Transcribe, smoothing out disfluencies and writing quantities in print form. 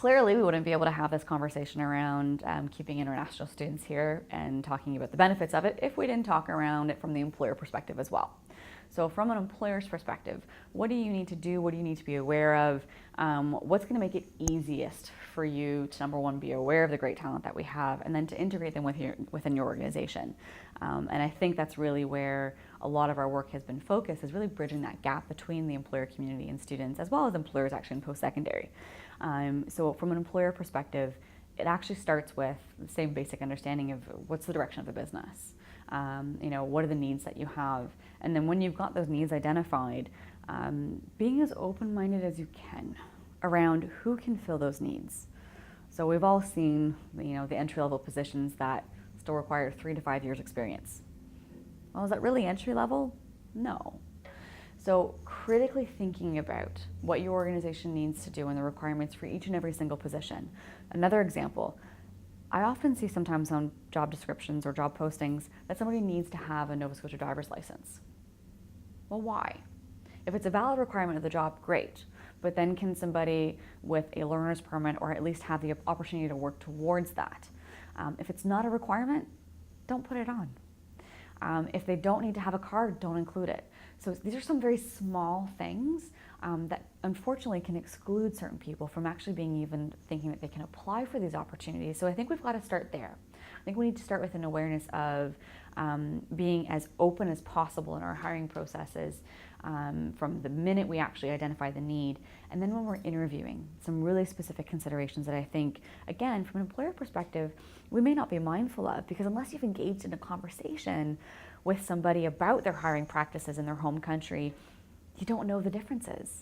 clearly, we wouldn't be able to have this conversation around keeping international students here and talking about the benefits of it if we didn't talk around it from the employer perspective as well. So from an employer's perspective, what do you need to do? What do you need to be aware of? What's going to make it easiest for you to, number one, be aware of the great talent that we have, and then to integrate them within your organization? And I think that's really where a lot of our work has been focused, is really bridging that gap between the employer community and students, as well as employers actually in post-secondary. So from an employer perspective, it actually starts with the same basic understanding of what's the direction of the business. What are the needs that you have? And then when you've got those needs identified, being as open-minded as you can around who can fill those needs. So we've all seen, the entry-level positions that still require 3 to 5 years experience. Well, is that really entry-level? No. So critically thinking about what your organization needs to do and the requirements for each and every single position. Another example, I often see sometimes on job descriptions or job postings that somebody needs to have a Nova Scotia driver's license. Well, why? If it's a valid requirement of the job, great. But then can somebody with a learner's permit or at least have the opportunity to work towards that? If it's not a requirement, don't put it on. If they don't need to have a card, don't include it. So these are some very small things that unfortunately can exclude certain people from actually being even thinking that they can apply for these opportunities. So I think we've got to start there. I think we need to start with an awareness of being as open as possible in our hiring processes from the minute we actually identify the need. And then when we're interviewing, some really specific considerations that I think, again, from an employer perspective, we may not be mindful of, because unless you've engaged in a conversation with somebody about their hiring practices in their home country, you don't know the differences.